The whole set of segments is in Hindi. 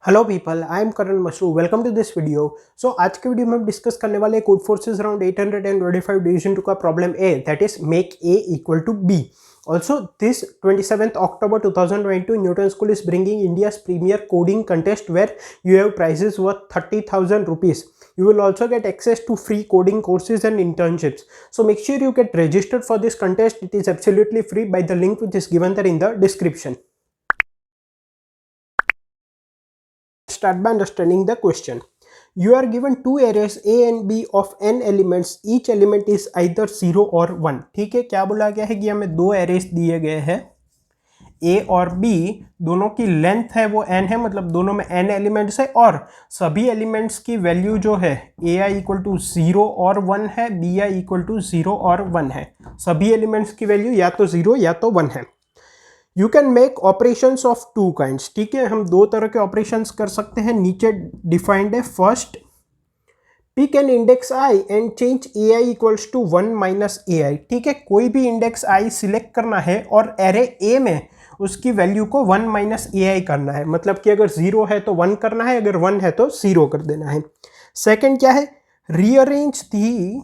Hello people, I am Karan Mashru. Welcome to this video. So आज के वीडियो में हम डिस्कस करने वाले Codeforces around 825 division two का problem A, that is make A equal to B. Also, this 27th October 2022, Newton School is bringing India's premier coding contest where you have prizes worth 30,000 rupees. You will also get access to free coding courses and internships. So make sure you get registered for this contest. It is absolutely free by the link which is given there in the description. Start by understanding the question. You are given two arrays A and B of n elements. Each element is either 0 or 1. ठीक है, क्या बोला गया है कि हमें दो एरेस दिए गए हैं A और B, दोनों की लेंथ है वो n है, मतलब दोनों में n एलिमेंट्स है और सभी एलिमेंट्स की वैल्यू जो है ai इक्वल टू 0 और 1 है, bi इक्वल टू 0 और 1 है. सभी एलिमेंट्स की वैल्यू या तो 0 या तो 1 है. You can make operations of two kinds. ठीक है, हम दो तरह के ऑपरेशंस कर सकते हैं. नीचे डिफाइंड है. First, pick an index I and change A I equals to 1 minus A I. ठीक है, कोई भी इंडेक्स आई सिलेक्ट करना है और एरे ए में उसकी वैल्यू को 1 माइनस ए आई करना है. मतलब कि अगर 0 है तो 1 करना है, अगर 1 है तो 0 कर देना है. सेकेंड क्या है, rearrange the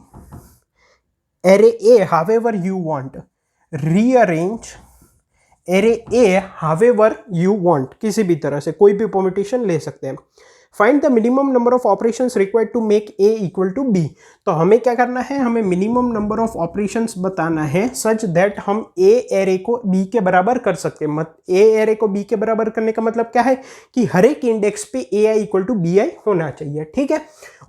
array A however you want. Rearrange array A however you want, किसी भी तरह से कोई भी परम्यूटेशन ले सकते हैं. Find the minimum number of operations required to make A equal to B. तो हमें क्या करना है, हमें मिनिमम नंबर ऑफ ऑपरेशंस बताना है सच दैट हम ए एरे को बी के बराबर कर सकते हैं. ए एरे को बी के बराबर करने का मतलब क्या है कि हर एक इंडेक्स पे ए I equal to B I होना चाहिए. ठीक है,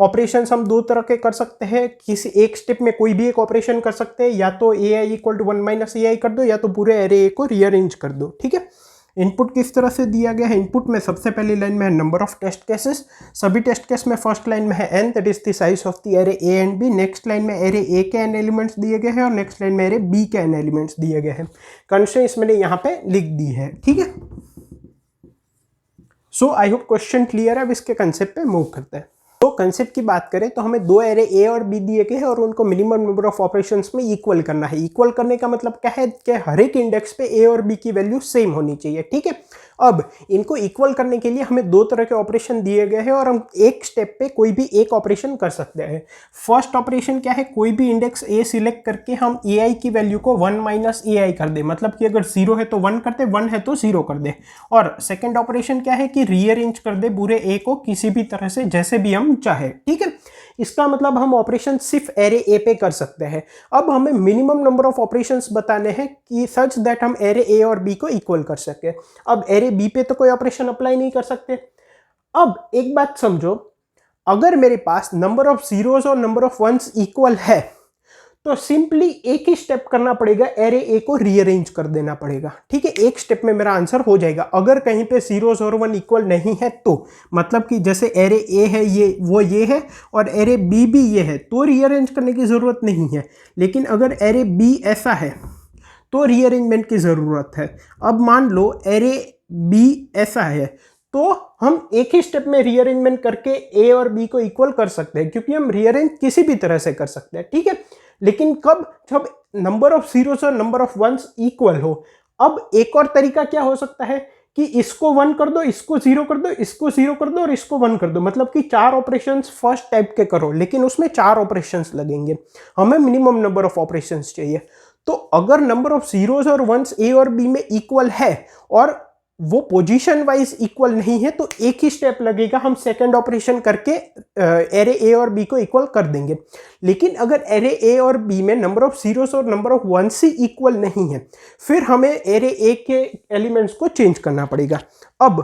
ऑपरेशंस हम दो तरह के कर सकते हैं. किसी एक स्टेप में कोई भी एक ऑपरेशन कर सकते हैं, या तो ए I equal to 1 minus A आई कर दो, या तो पूरे एरे ए को रीअरेंज कर दो. ठीक है, इनपुट किस तरह से दिया गया है. इनपुट में सबसे पहली लाइन में है नंबर ऑफ टेस्ट केसेस. सभी टेस्ट केस में फर्स्ट लाइन में है n, that is the size of the array A and B. Next line में एरे ए के n एलिमेंट्स दिए गए हैं और नेक्स्ट लाइन में एरे बी के n एलिमेंट्स दिए गए हैं. कंस्ट्रेंट्स मैंने यहाँ पे लिख दी है. ठीक है, सो आई होप क्वेश्चन क्लियर है. अब इसके कंसेप्ट पे मूव करते हैं. तो कंसेप्ट की बात करें तो हमें दो एरे ए और बी दिए गए हैं और उनको मिनिमम नंबर ऑफ ऑपरेशंस में इक्वल करना है. इक्वल करने का मतलब क्या है कि हर एक इंडेक्स पे ए और बी की वैल्यू सेम होनी चाहिए. ठीक है, अब इनको इक्वल करने के लिए हमें दो तरह के ऑपरेशन दिए गए हैं और हम एक स्टेप पे कोई भी एक ऑपरेशन कर सकते हैं. फर्स्ट ऑपरेशन क्या है, कोई भी इंडेक्स ए सिलेक्ट करके हम ए आई की वैल्यू को 1 माइनस ए आई कर दे. मतलब कि अगर 0 है तो 1 कर दे, 1 है तो 0 कर दे. और सेकेंड ऑपरेशन क्या है कि रीअरेंज कर दे पूरे ए को किसी भी तरह से, जैसे भी हम चाहे. ठीक है, इसका मतलब हम ऑपरेशन सिर्फ एरे ए पे कर सकते हैं. अब हमें मिनिमम नंबर ऑफ ऑपरेशंस बताने हैं कि सच दैट हम एरे ए और बी को इक्वल कर सके. अब एरे बी पे तो कोई ऑपरेशन अप्लाई नहीं कर सकते. अब एक बात समझो, अगर मेरे पास नंबर ऑफ जीरोस और नंबर ऑफ वंस इक्वल है तो सिंपली एक ही स्टेप करना पड़ेगा, एरे ए को रीअरेंज कर देना पड़ेगा. ठीक है, एक स्टेप में मेरा आंसर हो जाएगा. अगर कहीं पे जीरोस और 1 इक्वल नहीं है तो मतलब कि जैसे एरे ए है ये है और एरे बी भी ये है, तो रीअरेंज करने की ज़रूरत नहीं है. लेकिन अगर एरे बी ऐसा है तो रीअरेंजमेंट की ज़रूरत है. अब मान लो एरे बी ऐसा है तो हम एक ही स्टेप में रीअरेंजमेंट करके ए और बी को इक्वल कर सकते हैं, क्योंकि हम रीअरेंज किसी भी तरह से कर सकते हैं. ठीक है, लेकिन कब, जब नंबर ऑफ जीरोस और नंबर ऑफ वंस इक्वल हो. अब एक और तरीका क्या हो सकता है कि इसको 1 कर दो, इसको 0 कर दो, इसको 0 कर दो और इसको 1 कर दो. मतलब कि 4 ऑपरेशंस फर्स्ट टाइप के करो, लेकिन उसमें 4 ऑपरेशंस लगेंगे. हमें मिनिमम नंबर ऑफ ऑपरेशंस चाहिए. तो अगर नंबर ऑफ जीरोस और वंस ए और बी में इक्वल है और वो पोजीशन वाइज इक्वल नहीं है तो एक ही स्टेप लगेगा, हम सेकंड ऑपरेशन करके एरे ए और बी को इक्वल कर देंगे. लेकिन अगर एरे ए और बी में नंबर ऑफ जीरोस और नंबर ऑफ वंस ही इक्वल नहीं है, फिर हमें एरे ए के एलिमेंट्स को चेंज करना पड़ेगा. अब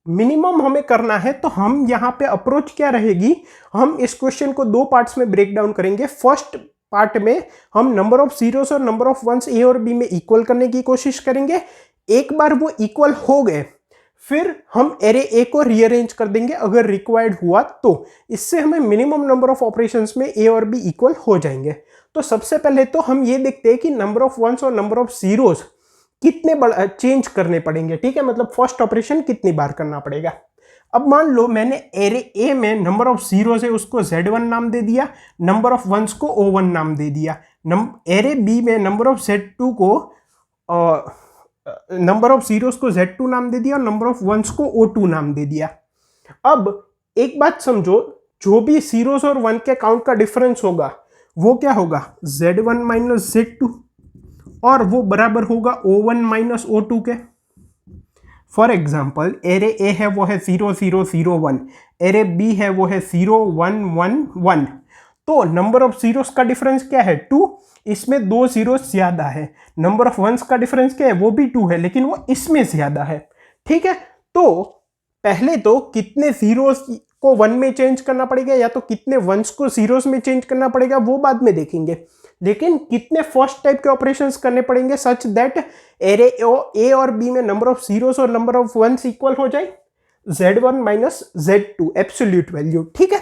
मिनिमम हमें करना है तो हम यहाँ पे अप्रोच क्या रहेगी, हम इस क्वेश्चन को दो पार्ट्स में ब्रेक डाउन करेंगे. फर्स्ट पार्ट में हम नंबर ऑफ जीरोस और नंबर ऑफ वंस ए और बी में इक्वल करने की कोशिश करेंगे. एक बार वो इक्वल हो गए फिर हम एरे ए को रीअरेंज कर देंगे अगर रिक्वायर्ड हुआ तो. इससे हमें मिनिमम नंबर ऑफ ऑपरेशंस में ए और बी इक्वल हो जाएंगे. तो सबसे पहले तो हम ये देखते हैं कि नंबर ऑफ वंस और नंबर ऑफ जीरोस कितने चेंज करने पड़ेंगे. ठीक है, मतलब फर्स्ट ऑपरेशन कितनी बार करना पड़ेगा. अब मान लो मैंने एरे ए में नंबर ऑफ जीरोस है उसको Z1 नाम दे दिया, नंबर ऑफ वंस को O1 नाम दे दिया. एरे बी में नंबर ऑफ Z2 को नंबर ऑफ जीरोस को Z2 नाम दे दिया और नंबर ऑफ वंस को O2 नाम दे दिया. अब एक बात समझो, जो भी जीरोस और 1 के काउंट का डिफरेंस होगा वो क्या होगा, Z1 माइनस Z2, और वो बराबर होगा O1 माइनस O2 के। फॉर एग्जाम्पल एरे ए है वो है 0 0 0 1, एरे बी है वो है 0 1 1 1, तो नंबर ऑफ जीरोस का डिफरेंस क्या है 2, इसमें 2 जीरोस ज्यादा है। नंबर ऑफ वंस का डिफरेंस क्या है, वो भी 2 है लेकिन वो इसमें ज्यादा है। ठीक है, तो पहले तो कितने जीरोस को 1 में चेंज करना पड़ेगा या तो कितने वंस को जीरोस में चेंज करना पड़ेगा वो बाद में देखेंगे, लेकिन कितने फर्स्ट टाइप के ऑपरेशंस करने पड़ेंगे सच दैट एरे ए और बी में नंबर ऑफ जीरोस और नंबर ऑफ वंस इक्वल हो जाए Z1 minus Z2 absolute value. ठीक है,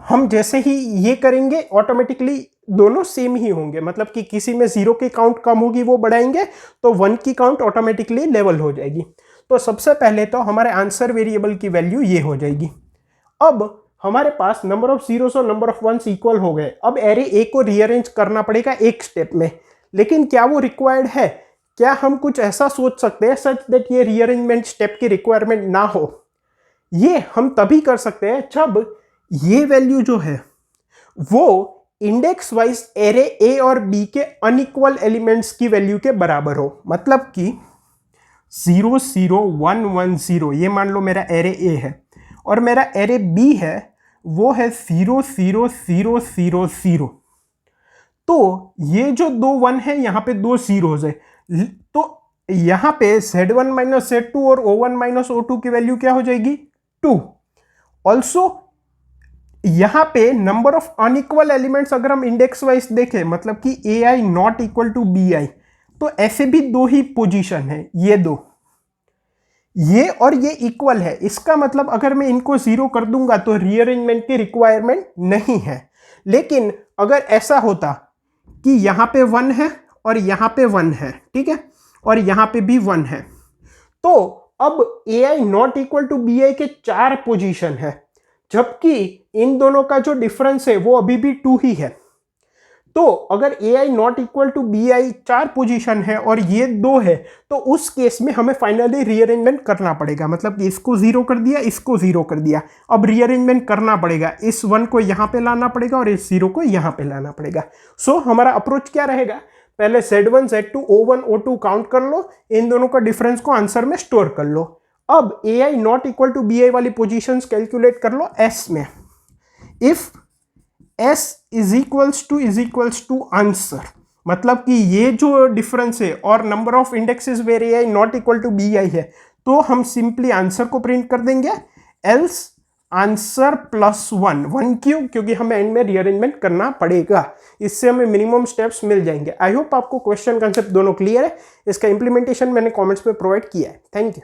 हम जैसे ही ये करेंगे ऑटोमेटिकली दोनों सेम ही होंगे, मतलब कि किसी में 0 की काउंट कम होगी वो बढ़ाएंगे तो 1 की काउंट ऑटोमेटिकली लेवल हो जाएगी। तो सबसे पहले तो हमारे आंसर वेरिएबल की वैल्यू ये हो जाएगी। अब हमारे पास नंबर ऑफ जीरोस और नंबर ऑफ वंस इक्वल हो गए। अब एरे ए को रीअरेंज करना पड़ेगा एक स्टेप में, लेकिन क्या वो रिक्वायर्ड है? क्या हम कुछ ऐसा सोच सकते हैं सच दैट ये रीअरेंजमेंट स्टेप की रिक्वायरमेंट ना हो? ये हम तभी कर सकते हैं जब ये वैल्यू जो है वो इंडेक्स वाइज एरे ए और बी के अनइक्वल एलिमेंट्स की वैल्यू के बराबर हो। मतलब कि 0 0 1 1 0 ये मान लो मेरा एरे ए है और मेरा एरे बी है वो है 0 0 0 0 0। तो ये जो दो 1 है यहाँ पे दो जीरोस है, तो यहाँ पे Z1 माइनस Z2 और O1 माइनस O2 की वैल्यू क्या हो जाएगी 2। ऑल्सो यहाँ पे नंबर ऑफ अनइक्वल एलिमेंट्स अगर हम इंडेक्स वाइज देखें, मतलब कि AI not equal to BI, तो ऐसे भी दो ही पोजीशन है, ये दो, ये और ये इक्वल है। इसका मतलब अगर मैं इनको 0 कर दूंगा तो रीअरेंजमेंट की रिक्वायरमेंट नहीं है। लेकिन अगर ऐसा होता कि यहाँ पे 1 है और यहाँ पे 1 है, ठीक है, और यहाँ पे भी 1 है, तो अब AI not equal to BI के 4 पोजीशन है, जबकि इन दोनों का जो डिफरेंस है वो अभी भी 2 ही है। तो अगर AI not equal to BI 4 position है और ये 2 है, तो उस केस में हमें फाइनली रीअरेंजमेंट करना पड़ेगा। मतलब कि इसको 0 कर दिया, इसको 0 कर दिया, अब रीअरेंजमेंट करना पड़ेगा, इस 1 को यहाँ पे लाना पड़ेगा और इस 0 को यहाँ पे लाना पड़ेगा। सो हमारा अप्रोच क्या रहेगा, पहले Z1 Z2 O1 O2 count कर लो, इन दोनों का डिफरेंस को आंसर में स्टोर कर लो। अब AI not equal to BI वाली पोजीशंस कैलकुलेट कर लो S में। If S is equals to answer, मतलब कि ये जो डिफरेंस है और number of indexes where AI not equal to BI है, तो हम सिंपली आंसर को प्रिंट कर देंगे एल्स आंसर प्लस 1 क्यों? क्योंकि हमें एंड में रीअरेंजमेंट करना पड़ेगा, इससे हमें मिनिमम स्टेप्स मिल जाएंगे। आई होप आपको क्वेश्चन कंसेप्ट दोनों क्लियर है। इसका इंप्लीमेंटेशन मैंने कमेंट्स में प्रोवाइड किया है। Thank you.